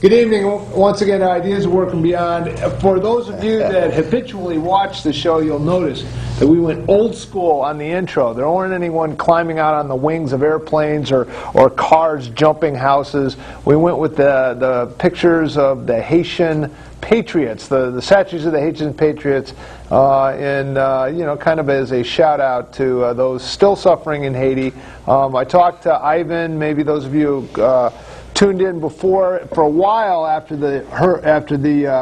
Good evening. Once again, Ideas of Work and Beyond. For those of you that habitually watch the show, you'll notice that we went old school on the intro. There weren't anyone climbing out on the wings of airplanes or cars jumping houses. We went with the pictures of the Haitian patriots, the statues of the Haitian patriots, and kind of as a shout out to those still suffering in Haiti. I talked to Ivan. Maybe those of you tuned in before. For a while after the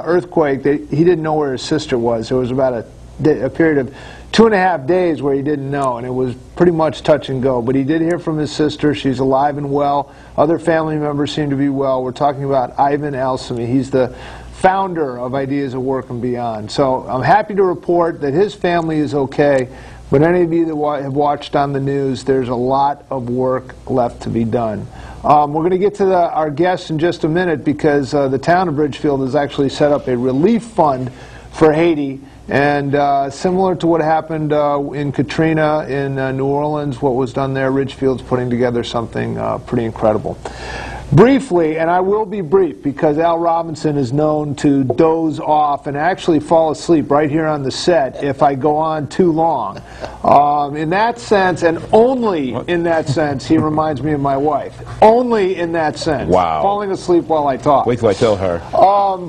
earthquake, he didn't know where his sister was. There was about a period of 2.5 days where he didn't know, and it was pretty much touch and go. But he did hear from his sister. She's alive and well. Other family members seem to be well. We're talking about Ivan Alsamy. He's the founder of Ideas of Work and Beyond. So I'm happy to report that his family is okay. But any of you that have watched on the news, there's a lot of work left to be done. We're going to get to our guests in just a minute because the town of Ridgefield has actually set up a relief fund for Haiti. And similar to what happened in Katrina in New Orleans, what was done there, Ridgefield's putting together something pretty incredible. Briefly, and I will be brief because Al Robinson is known to doze off and actually fall asleep right here on the set if I go on too long. In that sense, and only in that sense, he reminds me of my wife. Only in that sense. Wow. Falling asleep while I talk. Wait till I tell her.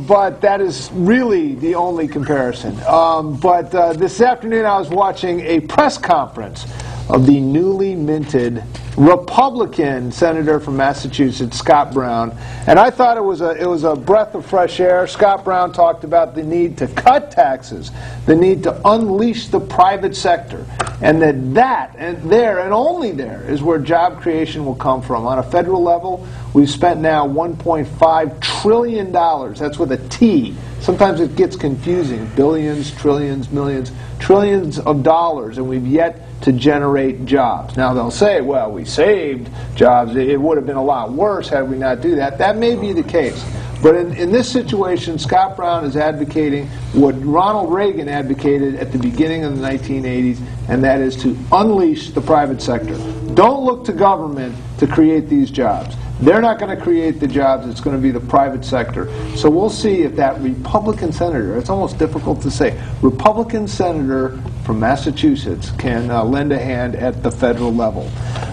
But that is really the only comparison. But this afternoon I was watching a press conference of the newly minted Republican senator from Massachusetts, Scott Brown, and I thought it was a breath of fresh air. Scott Brown talked about the need to cut taxes, the need to unleash the private sector, and that and there and only there is where job creation will come from. On a federal level, we've spent now $1.5 trillion. That's with a T. Sometimes it gets confusing. Billions, trillions, millions, trillions of dollars, and we've yet to generate jobs. Now they'll say, well, we saved jobs. It would have been a lot worse had we not do that. That may be the case. But in this situation, Scott Brown is advocating what Ronald Reagan advocated at the beginning of the 1980s, and that is to unleash the private sector. Don't look to government to create these jobs. They're not going to create the jobs. It's going to be the private sector. So we'll see if that Republican senator, it's almost difficult to say, Republican senator from Massachusetts can lend a hand at the federal level.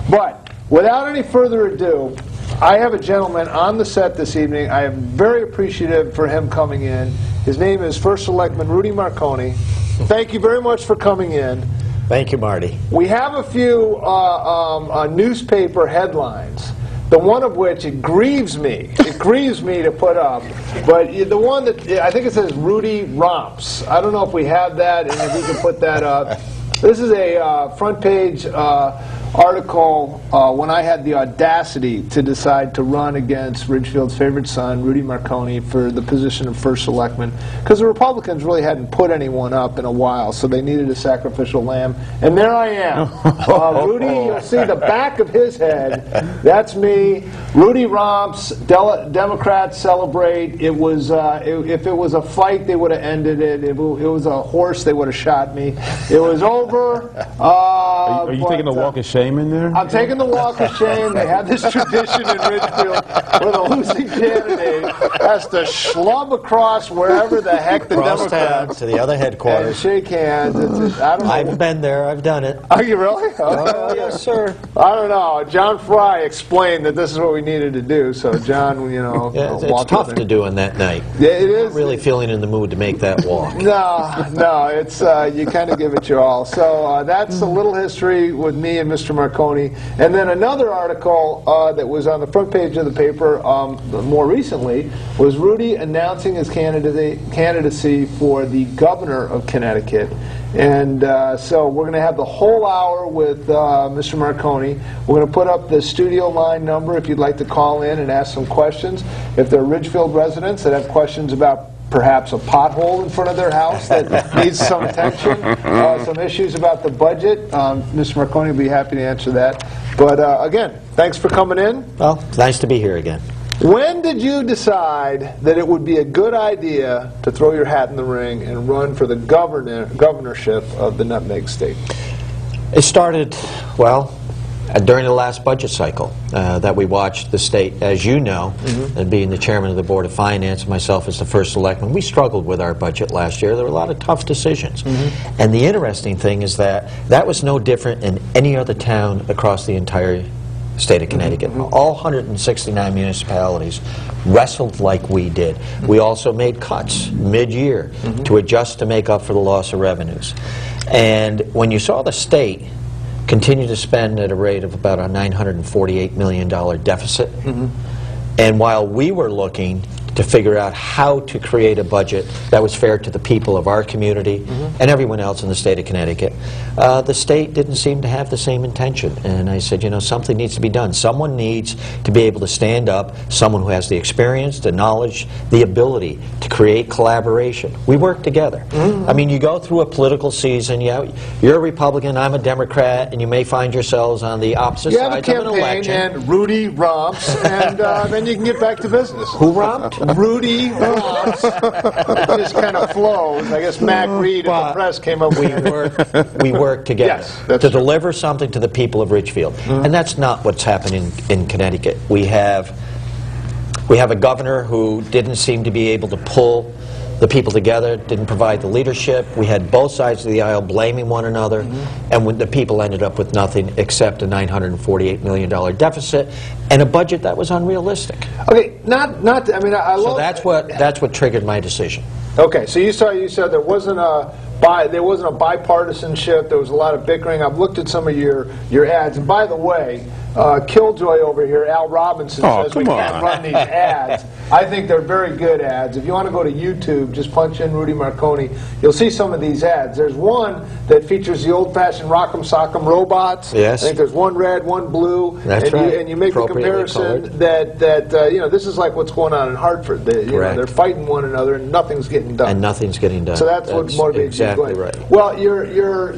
But without any further ado, I have a gentleman on the set this evening. I am very appreciative for him coming in. His name is First Selectman Rudy Marconi. Thank you very much for coming in. Thank you, Marty. We have a few newspaper headlines. The one of which it grieves me to put up, but the one that I think it says Rudy romps. I don't know if we have that and if we can put that up. This is a front page article when I had the audacity to decide to run against Ridgefield's favorite son, Rudy Marconi, for the position of First Selectman, because the Republicans really hadn't put anyone up in a while, so they needed a sacrificial lamb. And there I am. Rudy, you'll see the back of his head. That's me. Rudy romps. Democrats celebrate. It was if it was a fight, they would have ended it. If it was a horse, they would have shot me. It was over. Are you taking the walk of shame in there? I'm taking the walk of shame. They have this tradition in Ridgefield where the losing candidate has to schlub across wherever the heck the Cross Democrats town to the other headquarters. and shake hands. I don't know. I've been there. I've done it. Are you really? Oh, yes, sir. I don't know. John Fry explained that this is what we needed to do, so John, Yeah, it's walked tough with to him. do on that night. Yeah, it is. Not really feeling in the mood to make that walk. No, it's you kind of give it your all. So that's a little history with me and Mr. Marconi. And then another article that was on the front page of the paper more recently was Rudy announcing his candidacy for the governor of Connecticut. And so we're going to have the whole hour with Mr. Marconi. We're going to put up the studio line number if you'd like to call in and ask some questions. If they're Ridgefield residents that have questions about perhaps a pothole in front of their house that needs some attention, some issues about the budget, Mr. Marconi will be happy to answer that. But again, thanks for coming in. Well, it's nice to be here again. When did you decide that it would be a good idea to throw your hat in the ring and run for the governorship of the Nutmeg State? It started, well, During the last budget cycle that we watched the state, as you know, and being the chairman of the Board of Finance, myself as the first selectman, we struggled with our budget last year. There were a lot of tough decisions. And the interesting thing is that that was no different in any other town across the entire state of Connecticut. All 169 municipalities wrestled like we did. We also made cuts mid-year to adjust to make up for the loss of revenues. And when you saw the state continue to spend at a rate of about a $948 million deficit, and while we were looking to figure out how to create a budget that was fair to the people of our community and everyone else in the state of Connecticut, the state didn't seem to have the same intention. And I said, you know, something needs to be done. Someone needs to be able to stand up, someone who has the experience, the knowledge, the ability to create collaboration. We work together. I mean, you go through a political season, you're a Republican, I'm a Democrat, and you may find yourselves on the opposite sides of an election. And Rudy romps, and then you can get back to business. Who romped? Rudy romps. It just kind of flows. I guess Mac Reed at the press came up with we work together to deliver something to the people of Ridgefield. And that's not what's happening in Connecticut. We have a governor who didn't seem to be able to pull the people together, didn't provide the leadership. We had both sides of the aisle blaming one another, and when the people ended up with nothing except a $948 million deficit and a budget that was unrealistic. Okay, I mean, I love. So that's what triggered my decision. Okay, so you said there wasn't a bipartisanship. There was a lot of bickering. I've looked at some of your ads, and by the way, Killjoy over here, Al Robinson, says we can't run these ads. I think they're very good ads. If you want to go to YouTube, just punch in Rudy Marconi. You'll see some of these ads. There's one that features the old-fashioned Rock'em Sock'em robots. Yes. I think there's one red, one blue. That's right. And you make the comparison that you know, this is like what's going on in Hartford. They're fighting one another and nothing's getting done. And nothing's getting done. So that's what motivates exactly you. Right. Well, you're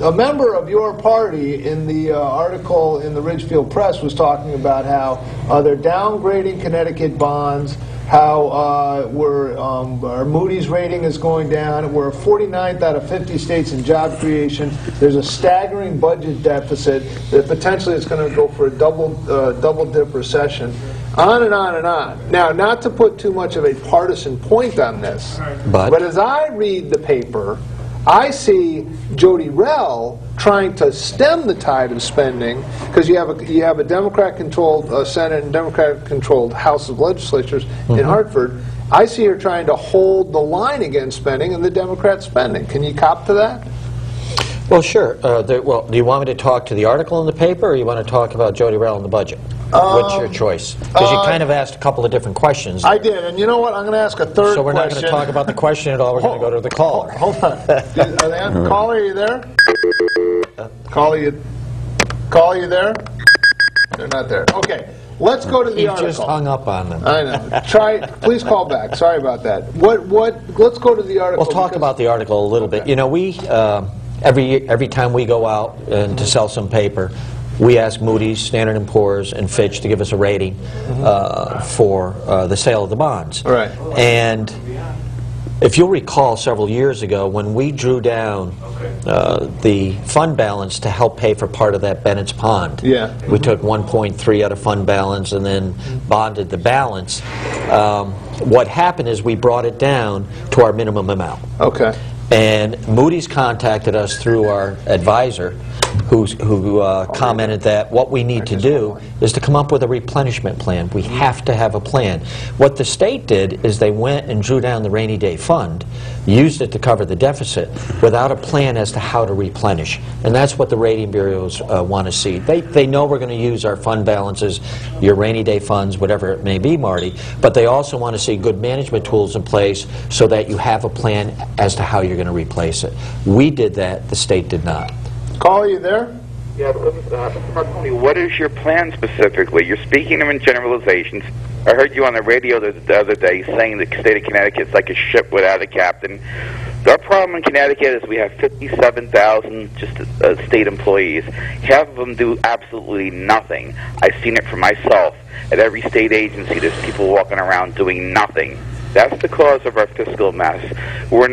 a member of your party in the article in the Ridgefield Press was talking about how they're downgrading Connecticut bonds, how our Moody's rating is going down. We're 49th out of 50 states in job creation. There's a staggering budget deficit that potentially is going to go for a double-dip recession. On and on and on. Now, not to put too much of a partisan point on this, but as I read the paper, I see Jody Rell trying to stem the tide of spending, because you have a Democrat-controlled Senate and Democrat-controlled House of Legislatures in Hartford. I see her trying to hold the line against spending and the Democrat spending. Can you cop to that? Well, sure. Do you want me to talk to the article in the paper, or you want to talk about Jody Rell and the budget? What's your choice? Because you kind of asked a couple of different questions. I did, and you know what? I'm going to ask a third question. So we're not going to talk about the question at all. We're going to go to the caller. Hold on. Are they on? Caller, are you there? Caller, you there? They're not there. Okay. Let's go to the article. You just hung up on them. I know. Please call back. Sorry about that. Let's go to the article. We'll talk about the article a little bit. You know, we every time we go out to sell some paper, we ask Moody's, Standard & Poor's, and Fitch to give us a rating for the sale of the bonds. Right. And if you'll recall, several years ago, when we drew down the fund balance to help pay for part of that Bennett's Pond, we took 1.3 out of fund balance and then bonded the balance. What happened is we brought it down to our minimum amount. Okay. And Moody's contacted us through our advisor, who commented that what we need to do is to come up with a replenishment plan. We have to have a plan. What the state did is they went and drew down the rainy day fund, used it to cover the deficit, without a plan as to how to replenish. And that's what the rating bureaus want to see. They know we're going to use our fund balances, your rainy day funds, whatever it may be, Marty, but they also want to see good management tools in place so that you have a plan as to how you're going to replace it. We did that. The state did not. Call, are you there? Yeah, Mr. Marconi, what is your plan specifically? You're speaking in generalizations. I heard you on the radio the other day saying the state of Connecticut is like a ship without a captain. Our problem in Connecticut is we have 57,000 just state employees. Half of them do absolutely nothing. I've seen it for myself. At every state agency, there's people walking around doing nothing. That's the cause of our fiscal mess. We're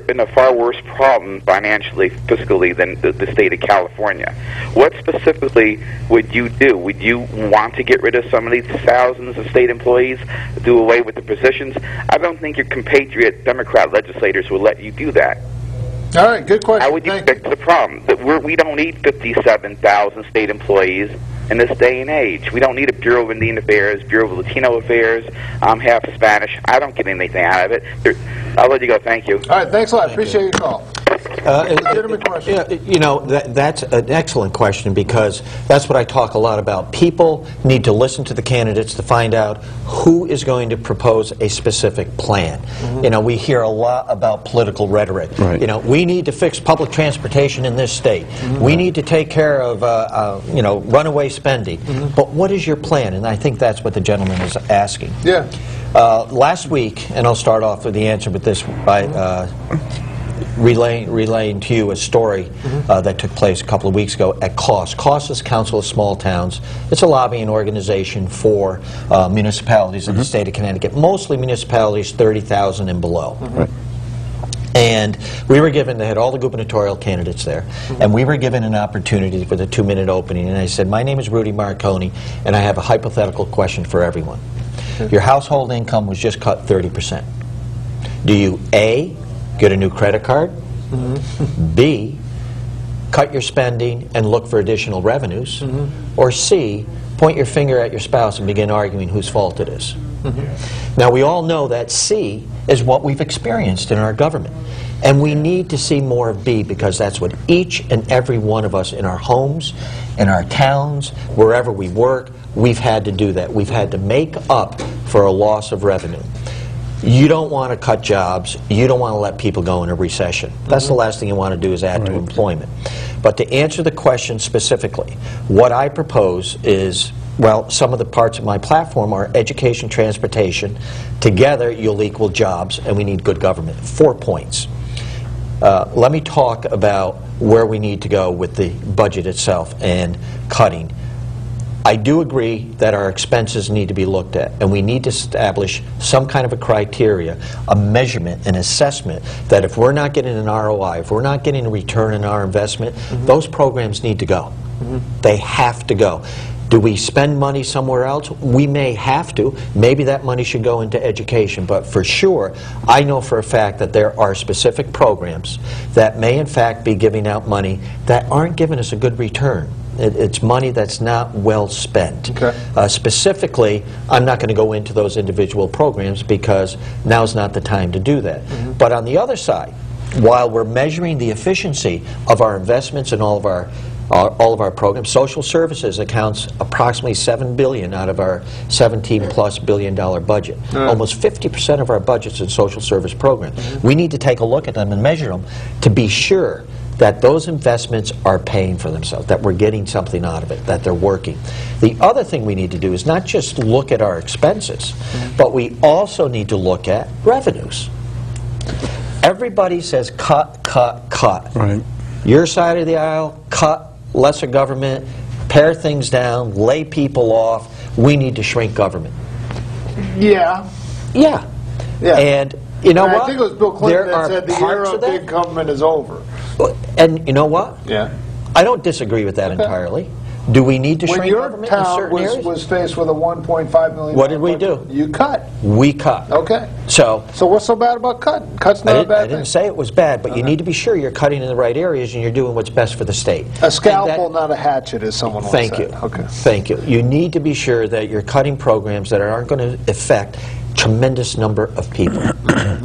in a far worse problem financially, fiscally, than the state of California. What specifically would you do? Would you want to get rid of some of these thousands of state employees, do away with the positions? I don't think your compatriot Democrat legislators will let you do that. All right, good question. How would you fix the problem? That we don't need 57,000 state employees in this day and age. We don't need a Bureau of Indian Affairs, Bureau of Latino Affairs. I'm half Spanish. I don't get anything out of it. I'll let you go. Thank you. All right, thanks a lot. Appreciate your call. Legitimate question. You know, that's an excellent question, because that's what I talk a lot about. People need to listen to the candidates to find out who is going to propose a specific plan. You know, we hear a lot about political rhetoric. Right. You know, we need to fix public transportation in this state. We need to take care of, you know, runaway spending. But what is your plan? And I think that's what the gentleman is asking. Yeah. Last week, and I'll start off with the answer with this by relaying to you a story that took place a couple of weeks ago at COSS. COSS is Council of Small Towns. It's a lobbying organization for municipalities in the state of Connecticut, mostly municipalities 30,000 and below. Right. And we were given, they had all the gubernatorial candidates there, and we were given an opportunity for the 2-minute opening, and I said, my name is Rudy Marconi, and I have a hypothetical question for everyone. Your household income was just cut 30%. Do you A, get a new credit card, B, cut your spending and look for additional revenues, or C, point your finger at your spouse and begin arguing whose fault it is? Now, we all know that C is what we've experienced in our government. And we need to see more of B, because that's what each and every one of us in our homes, in our towns, wherever we work, we've had to do that. We've had to make up for a loss of revenue. You don't want to cut jobs. You don't want to let people go in a recession. That's the last thing you want to do, is add to employment. But to answer the question specifically, what I propose is, well, some of the parts of my platform are education, transportation. Together, you'll equal jobs, and we need good government. 4 points. Let me talk about where we need to go with the budget itself and cutting. I do agree that our expenses need to be looked at, and we need to establish some kind of a criteria, a measurement, an assessment, that if we're not getting an ROI, if we're not getting a return on our investment, those programs need to go. They have to go. Do we spend money somewhere else? We may have to. Maybe that money should go into education, but for sure, I know for a fact that there are specific programs that may in fact be giving out money that aren't giving us a good return. It's money that's not well spent. Okay. Specifically, I'm not going to go into those individual programs because now's not the time to do that. But on the other side, while we're measuring the efficiency of our investments in all of our programs, social services accounts approximately $7 billion out of our $17+ billion budget. Almost 50% of our budget's in social service programs. We need to take a look at them and measure them to be sure that those investments are paying for themselves, that we're getting something out of it, that they're working. The other thing we need to do is not just look at our expenses, but we also need to look at revenues. Everybody says cut, cut, cut. Right. Your side of the aisle, cut, lesser government, pare things down, lay people off. We need to shrink government. Yeah. Yeah. Yeah. And you know what? I think it was Bill Clinton There that said the era of big government is over. And you know what? Yeah. I don't disagree with that entirely. Do we need to When shrink your government in town certain areas? was faced with a $1.5 million What did we budget, do? You cut. We cut. Okay. So what's so bad about cutting? Cut's not a bad I thing. didn't say it was bad, but you need to be sure you're cutting in the right areas and you're doing what's best for the state. A scalpel, not a hatchet, as someone once Thank said. you. Okay. Thank you. You need to be sure that you're cutting programs that aren't going to affect tremendous number of people.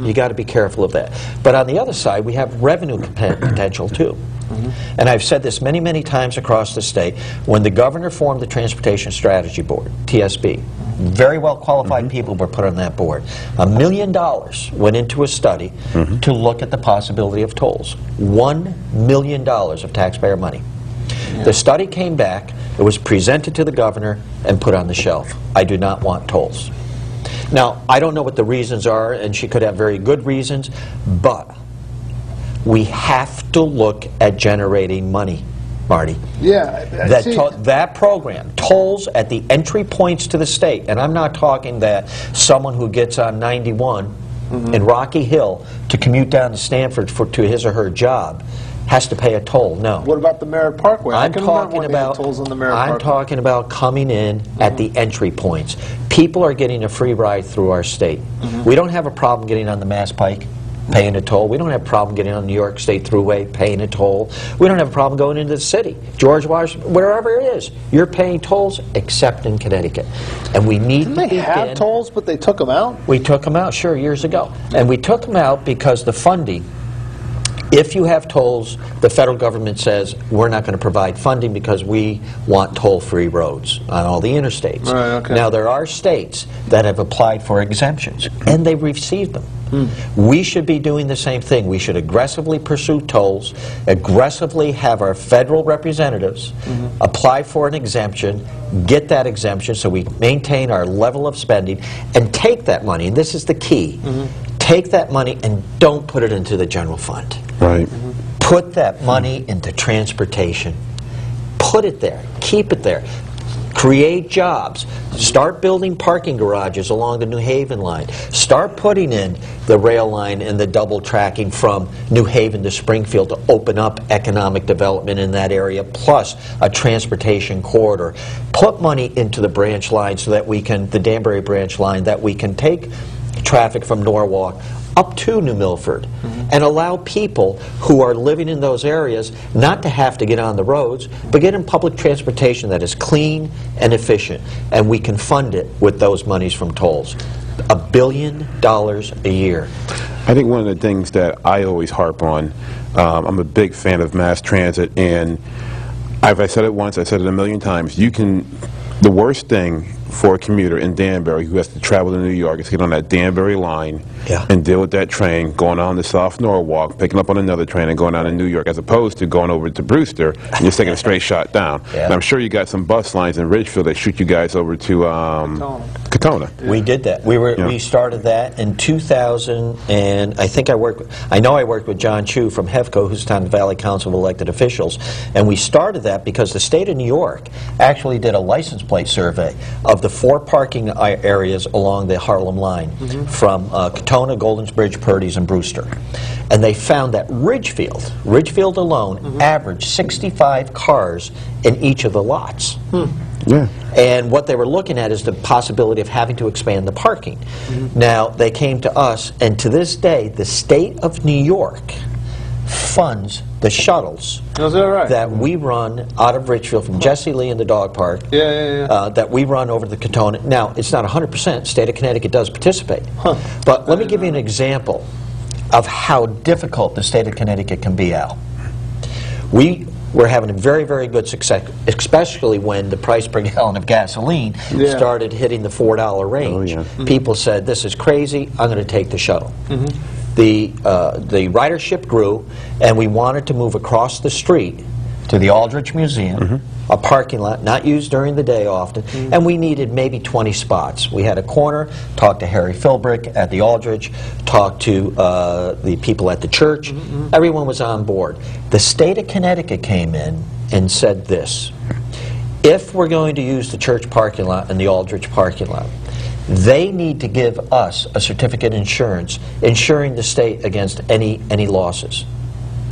You got to be careful of that. But on the other side, we have revenue potential too. And I've said this many, many times across the state. When the governor formed the Transportation Strategy Board, TSB, very well qualified people were put on that board. $1 million went into a study to look at the possibility of tolls. $1 million of taxpayer money. The study came back, it was presented to the governor and put on the shelf. I do not want tolls. Now, I don't know what the reasons are, and she could have very good reasons, but we have to look at generating money. Marty. Yeah. That program, tolls at the entry points to the state, and I'm not talking that someone who gets on 91 in Rocky Hill to commute down to Stanford to his or her job has to pay a toll. No. What about the Merritt Parkway? I'm talking about tolls on the Merritt Parkway. I'm talking about coming in at the entry points. People are getting a free ride through our state. We don't have a problem getting on the Mass Pike, paying a toll. We don't have a problem getting on the New York State Thruway, paying a toll. We don't have a problem going into the city, George Washington, wherever it is. You're paying tolls, except in Connecticut. And we need to begin. Didn't they have tolls, but they took them out? We took them out, sure, years ago. And we took them out because the funding, if you have tolls, the federal government says we're not going to provide funding because we want toll-free roads on all the interstates. Right, okay. Now, there are states that have applied for exemptions, and they've received them. We should be doing the same thing. We should aggressively pursue tolls, aggressively have our federal representatives apply for an exemption, get that exemption so we maintain our level of spending, and take that money, and this is the key, take that money and don't put it into the general fund. Right. Put that money into transportation. Put it there. Keep it there. Create jobs. Start building parking garages along the New Haven line. Start putting in the rail line and the double tracking from New Haven to Springfield to open up economic development in that area, plus a transportation corridor. Put money into the branch line so that we can, the Danbury branch line, that we can take traffic from Norwalk up to New Milford and allow people who are living in those areas not to have to get on the roads, but get in public transportation that is clean and efficient, and we can fund it with those monies from tolls. $1 billion a year. I think one of the things that I always harp on, I'm a big fan of mass transit, and I said it once, I said it a million times, the worst thing for a commuter in Danbury who has to travel to New York is to get on that Danbury line and deal with that train, going on to South Norwalk, picking up on another train and going down to New York, as opposed to going over to Brewster and just taking a straight shot down. And I'm sure you got some bus lines in Ridgefield that shoot you guys over to Katona. We did that. We started that in 2000, and I know I worked with John Chu from HEFCO, who's on the Valley Council of Elected Officials, and we started that because the state of New York actually did a license plate survey of the 4 parking areas along the Harlem line from Katona, Goldens Bridge, Purdy's, and Brewster. And they found that Ridgefield alone averaged 65 cars in each of the lots. Yeah. And what they were looking at is the possibility of having to expand the parking. Now, they came to us, and to this day, the state of New York funds the shuttles that we run out of Richfield from Jesse Lee in the dog park, that we run over to the Katona. Now, it's not 100%. State of Connecticut does participate. But let me give you an example of how difficult the state of Connecticut can be, Al. We're having a very, very good success, especially when the price per gallon of gasoline started hitting the $4 range. People said, this is crazy, I'm going to take the shuttle. The ridership grew, and we wanted to move across the street to the Aldrich Museum, a parking lot not used during the day often, and we needed maybe 20 spots. We had a corner, talked to Harry Philbrick at the Aldrich, talked to the people at the church. Everyone was on board. The state of Connecticut came in and said this: if we're going to use the church parking lot and the Aldrich parking lot, they need to give us a certificate of insurance, insuring the state against any losses.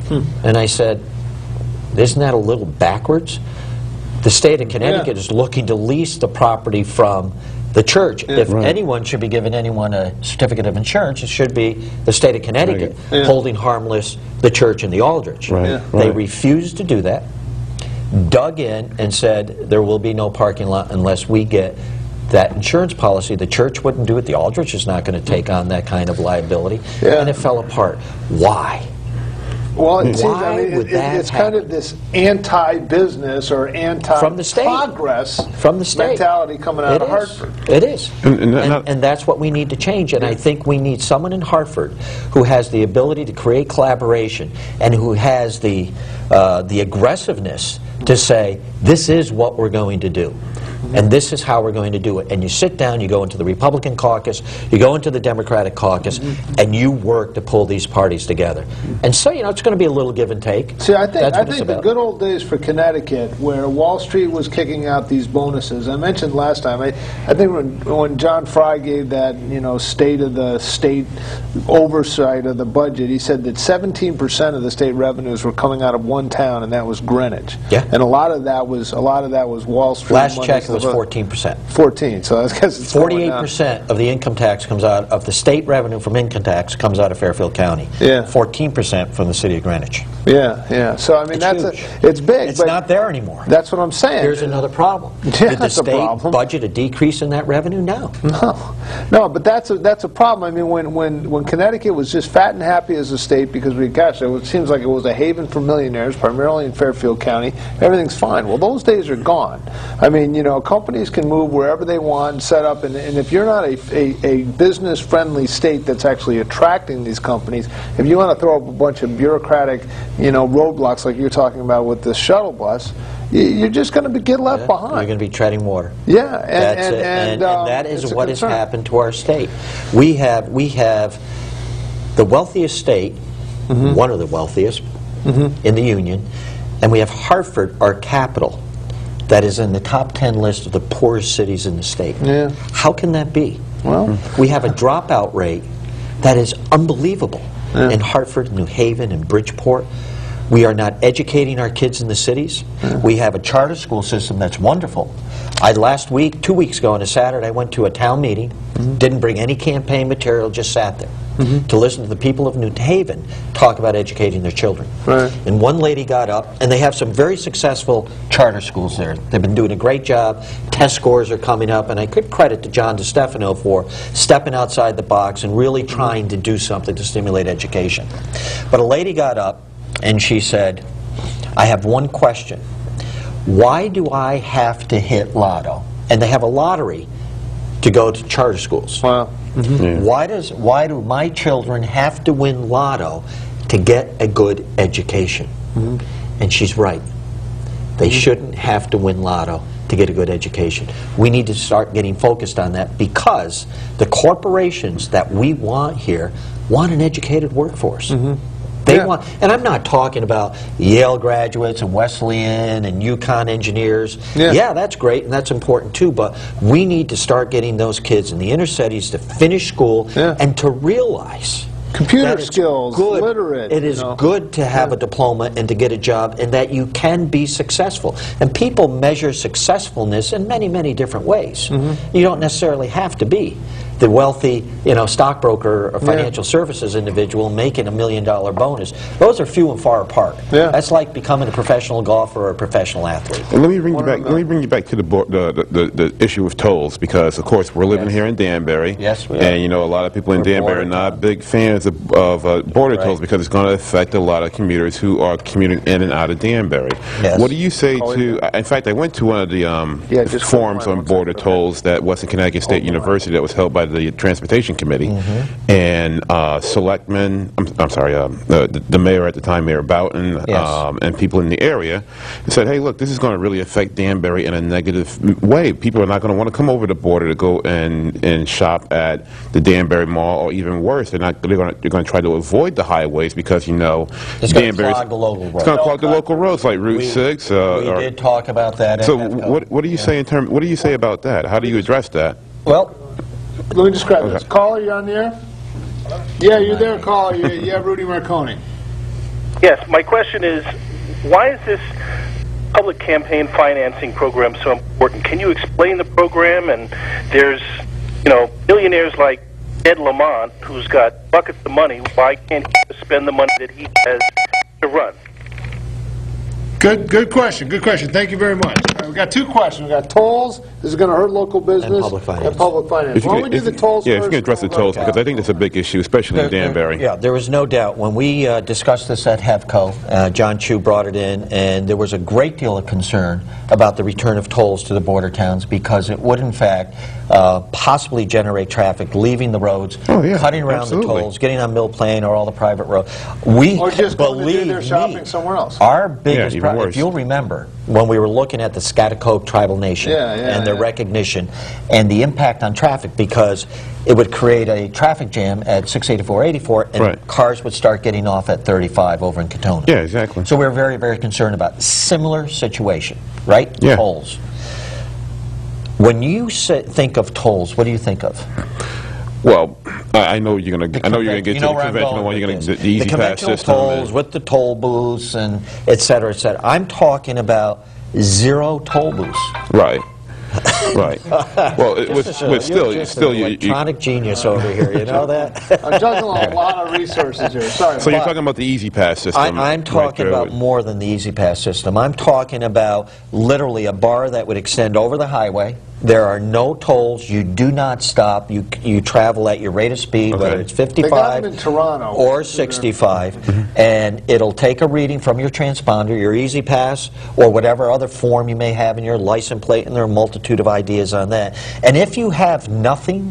And I said, isn't that a little backwards? The state of Connecticut is looking to lease the property from the church. If anyone should be giving anyone a certificate of insurance, it should be the state of Connecticut holding harmless the church and the Aldrich. They refused to do that, dug in and said there will be no parking lot unless we get that insurance policy. The church wouldn't do it. The Aldrich is not going to take on that kind of liability. And it fell apart. Why? Well, it seems, I mean, it's kind of this anti-business or anti-progress mentality coming out of Hartford. It is. And that's what we need to change. And I think we need someone in Hartford who has the ability to create collaboration and who has the aggressiveness to say, this is what we're going to do. and this is how we're going to do it. And you sit down, you go into the Republican caucus, you go into the Democratic caucus, and you work to pull these parties together. And so, you know, it's going to be a little give and take. See, I think the good old days for Connecticut, where Wall Street was kicking out these bonuses. I mentioned last time, I think when John Fry gave that, you know, state of the state oversight of the budget, he said that 17% of the state revenues were coming out of one town, and that was Greenwich. Yeah. And a lot of that was Wall Street. Last check was 14%. 14. So I guess it's 48% of the income tax comes out of the state revenue from income tax comes out of Fairfield County. Yeah. 14% from the city of Greenwich. Yeah, yeah. So I mean, it's big. It's not there anymore. That's what I'm saying. Here's another problem. Yeah, Did the state budget a decrease in that revenue? No. No, but that's a problem. I mean, when Connecticut was just fat and happy as a state because it seems like it was a haven for millionaires, primarily in Fairfield County, everything's fine. Well, those days are gone. I mean, you know, companies can move wherever they want and set up, and if you're not a business-friendly state that's actually attracting these companies, if you want to throw up a bunch of bureaucratic, you know, roadblocks like you're talking about with the shuttle bus, you're just going to get left behind. You're going to be treading water. Yeah, and that is what has happened to our state. We have the wealthiest state, one of the wealthiest in the Union, and we have Hartford, our capital, that is in the top 10 list of the poorest cities in the state. Yeah. How can that be? Well, we have a dropout rate that is unbelievable in Hartford, New Haven, and Bridgeport. We are not educating our kids in the cities. We have a charter school system that's wonderful. Last week, 2 weeks ago on a Saturday, I went to a town meeting, didn't bring any campaign material, just sat there to listen to the people of New Haven talk about educating their children. Right. And one lady got up, and they have some very successful charter schools there. They've been doing a great job. Test scores are coming up, and I give credit to John DeStefano for stepping outside the box and really trying to do something to stimulate education. But a lady got up, and she said, I have one question. Why do I have to hit lotto? And they have a lottery to go to charter schools. Wow. Why do my children have to win lotto to get a good education? And she's right. They shouldn't have to win lotto to get a good education. We need to start getting focused on that because the corporations that we want here want an educated workforce. They want, and I'm not talking about Yale graduates and Wesleyan and UConn engineers. Yeah, that's great and that's important too, but we need to start getting those kids in the inner cities to finish school and to realize computer skills, literate. It is good to have a diploma and to get a job and that you can be successful. And people measure successfulness in many, many different ways. You don't necessarily have to be the wealthy, you know, stockbroker or financial services individual making $1 million bonus. Those are few and far apart. That's like becoming a professional golfer or a professional athlete. And let me bring you back. Let me bring you back to the issue of tolls, because of course we're living here in Danbury. Yes, we are. And you know, a lot of people in Danbury are not big fans of border tolls because it's going to affect a lot of commuters who are commuting in and out of Danbury. What do you say to? In fact, I went to one of the forums on border tolls that Western Connecticut State University that was held by the Transportation Committee, and selectmen, I'm sorry, the mayor at the time, Mayor Boughton, and people in the area said, hey, look, this is going to really affect Danbury in a negative way. People are not going to want to come over the border to go and shop at the Danbury Mall, or even worse, they're going to try to avoid the highways because, you know, it's going to clog the local roads. It's going to clog the local roads like Route 6. We did talk about that. So what do you say what do you say about that? How do you address that? Well, let me describe this. Caller, you on the air? Yeah, you're there, caller. You have Rudy Marconi. Yes, my question is, why is this public campaign financing program so important? Can you explain the program? And there's, you know, millionaires like Ed Lamont, who's got buckets of money. Why can't he spend the money that he has to run? Good question. Good question. Thank you very much. All right, we've got two questions. We've got tolls. This is going to hurt local business. And public finance. Why don't we do the tolls first? Yeah, if you can address the tolls, because I think that's a big issue, especially in Danbury. Yeah, there was no doubt. When we discussed this at HEVCO, John Chu brought it in, and there was a great deal of concern about the return of tolls to the border towns because it would, in fact, possibly generate traffic leaving the roads, cutting around the tolls, getting on Mill Plain or all the private roads. Or just going to do their shopping somewhere else. Our biggest problem worse. If you'll remember, when we were looking at the Scotticoke tribal nation and their recognition and the impact on traffic, because it would create a traffic jam at 684-84, and cars would start getting off at 35 over in Katona. Yeah, exactly. So we're very, very concerned about similar situation, right? Yeah. Tolls. When you think of tolls, what do you think of? Well, I know you're going to. I know you're going to get to the where I'm conventional going one. You're with going this. to the easy The pass conventional system. tolls with the toll booths and et cetera, et cetera. I'm talking about zero toll booths. Right. Right. Well, still, you electronic genius over here. You know that? I'm juggling a lot of resources here. Sorry. So you're talking about the easy pass system? I'm talking about more than the easy pass system. I'm talking about literally a bar that would extend over the highway. There are no tolls. You do not stop. You travel at your rate of speed, whether it's 55 they got them in Toronto. or 65, and it'll take a reading from your transponder, your Easy Pass, or whatever other form you may have in your license plate, and there are a multitude of ideas on that. And if you have nothing,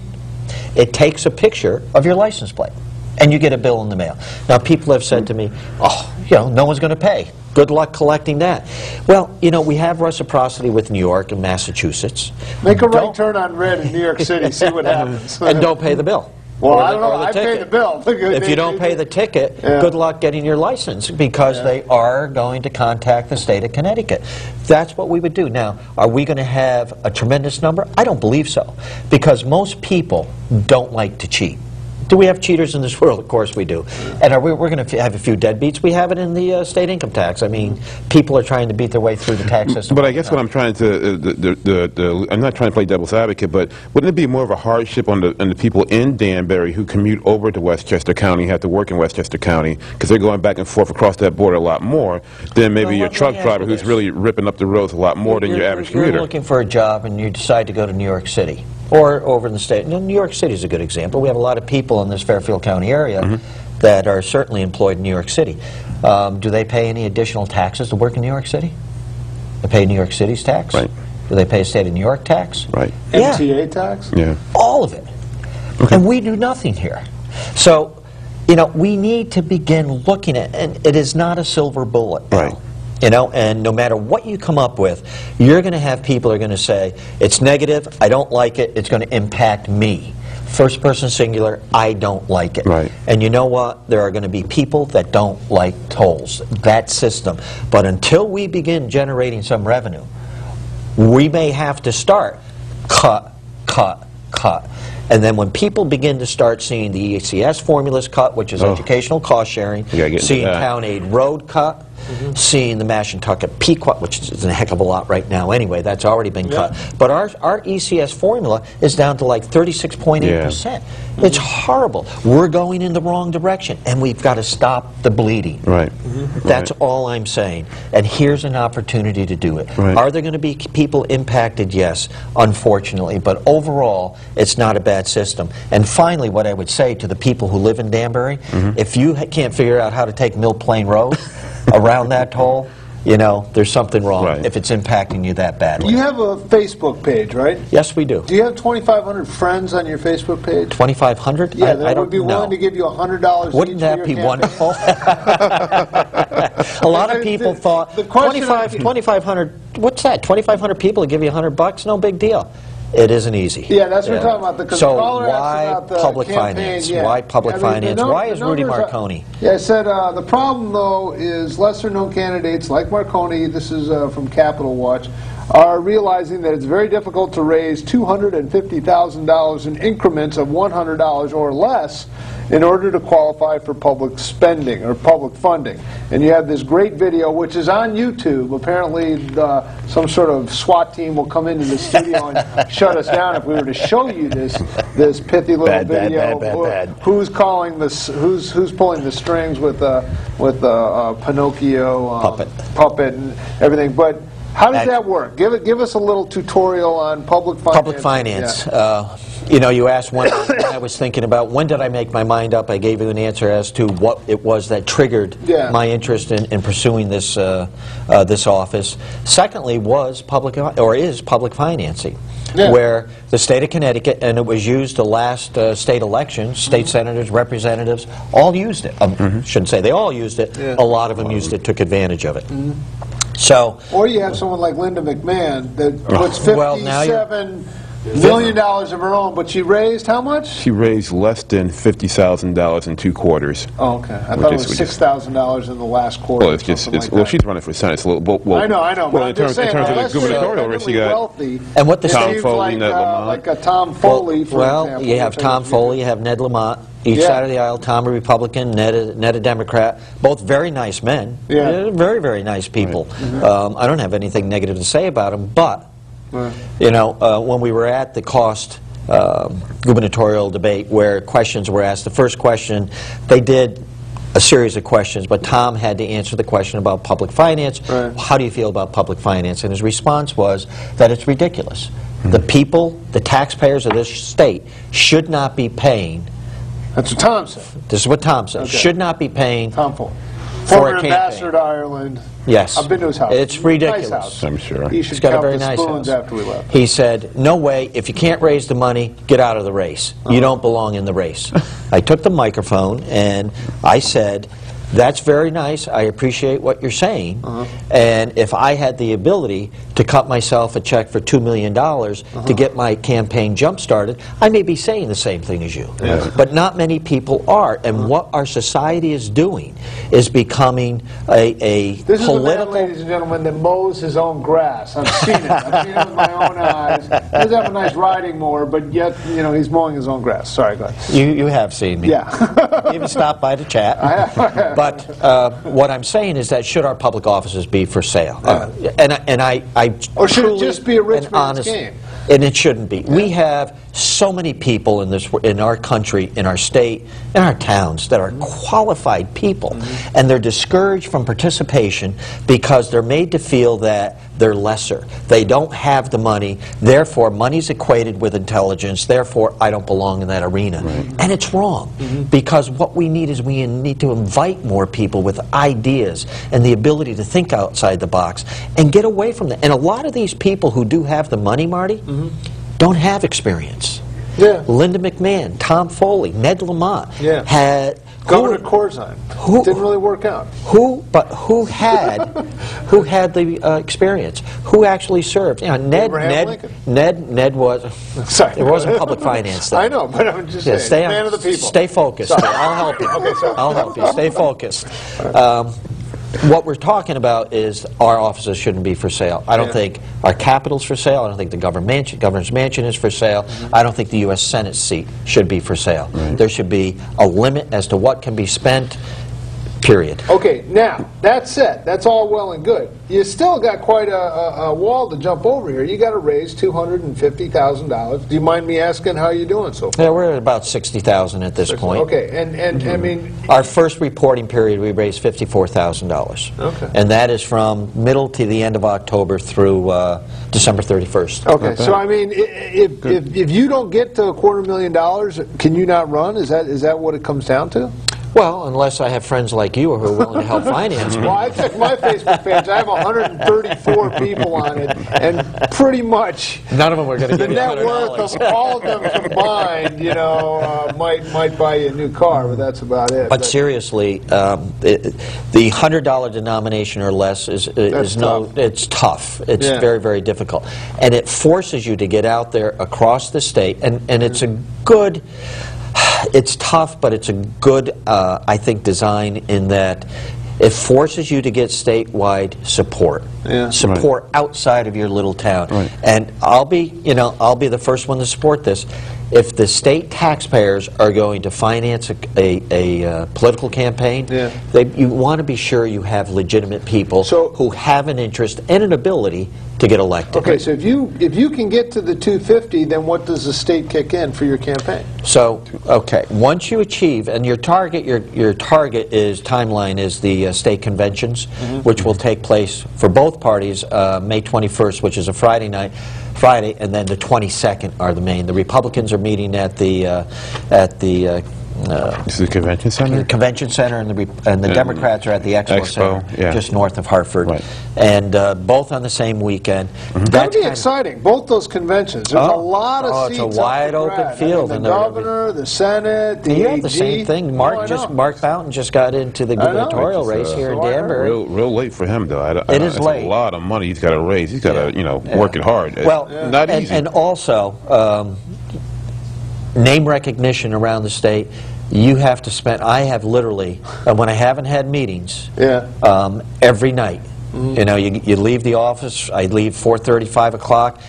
it takes a picture of your license plate, and you get a bill in the mail. Now, people have said to me, oh, no one's going to pay. Good luck collecting that. Well, we have reciprocity with New York and Massachusetts. Make a right turn on red in New York City, see what happens. And don't pay the bill. Well, I don't know. I pay the bill. If you don't pay the ticket, good luck getting your license, because they are going to contact the state of Connecticut. That's what we would do. Now, are we going to have a tremendous number? I don't believe so, because most people don't like to cheat. Do we have cheaters in this world? Of course we do. And we're going to have a few deadbeats. We have it in the state income tax. I mean, people are trying to beat their way through the tax system. But I guess what I'm trying to, I'm not trying to play devil's advocate, but wouldn't it be more of a hardship on the people in Danbury who commute over to Westchester County, have to work in Westchester County, because they're going back and forth across that border a lot more than maybe your truck driver who's really ripping up the roads a lot more than your average commuter? You're looking for a job and you decide to go to New York City. Or over in the state. New York City is a good example. We have a lot of people in this Fairfield County area that are certainly employed in New York City. Do they pay any additional taxes to work in New York City? They pay New York City's tax? Right. Do they pay state of New York tax? Right. Yeah. MTA tax? Yeah. All of it. Okay. And we do nothing here. So, we need to begin looking at, and it is not a silver bullet. Right. And no matter what you come up with, you're going to have people who are going to say, it's negative, I don't like it, it's going to impact me. First person singular, I don't like it. Right. And you know what? There are going to be people that don't like tolls, that system. But until we begin generating some revenue, we may have to start cut. And then when people begin to start seeing the ECS formulas cut, which is educational cost sharing, seeing town aid road cut, seeing the Mashantucket Pequot, which is a heck of a lot right now anyway, that's already been cut. But our ECS formula is down to like 36.8%. It's horrible. We're going in the wrong direction, and we've got to stop the bleeding. Right. That's all I'm saying. And here's an opportunity to do it. Right. Are there going to be people impacted? Yes, unfortunately. But overall, it's not a bad system. And finally, what I would say to the people who live in Danbury, if you can't figure out how to take Mill Plain Road around that toll, there's something wrong if it's impacting you that badly. You have a Facebook page, right? Yes, we do. Do you have 2,500 friends on your Facebook page? 2,500? Yeah, that would be willing to give you $100 Wouldn't that be wonderful? A lot of people thought, 2,500, what's that? 2,500 people to give you $100? No big deal. It isn't easy. Yeah, that's what we're talking about. The so caller why asked about the public campaign, finance? Why public finance? Why is Rudy Marconi? I said the problem, though, is lesser-known candidates like Marconi, this is from Capital Watch, are realizing that it's very difficult to raise $250,000 in increments of $100 or less in order to qualify for public spending or public funding. And you have this great video, which is on YouTube. Apparently, some sort of SWAT team will come into the studio and shut us down if we were to show you this pithy little video. Bad. Who's calling this? Who's pulling the strings with Pinocchio puppet and everything? But how does that work? Give us a little tutorial on public finance. Public finance. Yeah. You asked when I was thinking about when did I make my mind up. I gave you an answer as to what it was that triggered my interest in pursuing this this office. Secondly, was public financing, where the state of Connecticut, and it was used the last state election. State senators, representatives, all used it. Shouldn't say they all used it. A lot of them used it, took advantage of it. So, Or you have someone like Linda McMahon that puts Well, now you're- $57 million of her own, but she raised how much? She raised less than $50,000 in 2 quarters. Oh, okay. I thought it was which is- $6,000 in the last quarter. Well, it's just, well, she's running for Senate. It's a little, well, I know. Well, but in I'm just saying, terms of the unless you're gubernatorial race, you got wealthy, and what the it Tom seems Foley, like, Ned Lamont. like a Tom Foley, for example. you have which I Tom was- Foley, you have Ned Lamont, each Yeah. side of the aisle. Tom a Republican, Ned a Democrat. Both very nice men. Yeah. They're very, very nice people. I don't have anything negative to say about them, but Right. you know, when we were at the cost gubernatorial debate where questions were asked, the first question, they did a series of questions, but Tom had to answer the question about public finance. Right. How do you feel about public finance? And his response was that it's ridiculous. The people, the taxpayers of this state, should not be paying, That's what Tom said. this is what Tom said, Okay. should not be paying Tom Foley. for Former a campaign. ambassador to Ireland. Yes. I've been to his house. It's ridiculous. Nice house. I'm sure. He should He's got a count very the nice spoons house. after we left. He said, no way, if you can't raise the money, get out of the race. You don't belong in the race. I took the microphone and I said, that's very nice, I appreciate what you're saying, and if I had the ability to cut myself a check for $2 million to get my campaign jump-started, I may be saying the same thing as you. But not many people are, and what our society is doing is becoming a This is the man, political... ladies and gentlemen, that mows his own grass. I've seen it. I've seen it with my own eyes. He doesn't have a nice riding mower, but yet, you know, he's mowing his own grass. Sorry, go ahead. You have seen me. Yeah. Even stopped by to chat. But what I'm saying is that should our public offices be for sale? And I Or should it truly just be a rich and man's honest- game? And it shouldn't be. We have so many people in our country, in our state, in our towns that are qualified people, and they're discouraged from participation because they're made to feel that they're lesser. They don't have the money, therefore money's equated with intelligence, therefore I don't belong in that arena. And it's wrong, because what we need is we need to invite more people with ideas and the ability to think outside the box and get away from that. And a lot of these people who do have the money, Marty, don't have experience. Yeah. Linda McMahon, Tom Foley, Ned Lamont Yeah. had Governor Corzine. Didn't really work out. who had the experience? Who actually served? You know, Abraham Lincoln. Ned was. Sorry. It wasn't public finance. Then. I know, but I'm just Yeah, saying. Man of the people. Stay focused. Sorry. I'll help you. Okay, sorry. I'll help you. Stay focused. What we're talking about is our offices shouldn't be for sale. I don't think our Capitol's for sale. I don't think the governor's mansion is for sale. I don't think the U.S. Senate seat should be for sale. There should be a limit as to what can be spent, period. Okay, now, that said, that's all well and good. You still got quite a wall to jump over here. You got to raise $250,000. Do you mind me asking how you're doing so far? Yeah, we're at about 60,000 at this point. Okay, and I mean, Our first reporting period, we raised $54,000. Okay. And that is from middle to the end of October through December 31st. okay, so I mean, if you don't get to $250,000, can you not run? Is that what it comes down to? Well, unless I have friends like you who are willing to help finance me. Well, I checked my Facebook page. I have 134 people on it, and pretty much None of them are going to the give you net worth $100. of all of them combined, you know, might buy you a new car, but that's about it. But seriously, the $100 denomination or less is tough. it's tough. It's Yeah. very, very difficult. And it forces you to get out there across the state, and it's a good, it's tough, but it's a good, I think, design in that it forces you to get statewide support. Yeah. Support outside of your little town. Right. And I'll be the first one to support this. If the state taxpayers are going to finance a political campaign, Yeah. you want to be sure you have legitimate people So- who have an interest and an ability to get elected. Okay, so if you can get to the 250, then what does the state kick in for your campaign? So, okay, once you achieve, and your target is timeline is the state conventions, which will take place for both parties May 21st, which is a Friday, and then the 22nd are the main. The Republicans are meeting at the This is the convention center? The convention center, and the Democrats are at the Expo Center, yeah. just north of Hartford, Right. and both on the same weekend. That'd be exciting. Both those conventions. There's a lot of seats. It's a wide open field. I mean, the governor, the Senate, the you AG. have the same thing. Mark Fountain just got into the gubernatorial race here in Danbury. Real late for him, though. It is late. It's a lot of money he's got to raise. He's got to, work it hard. Well, not easy. And also, name recognition around the state. You have to spend. I have literally, when I haven't had meetings, every night. You know, you leave the office. I leave 4:30, 5 o'clock.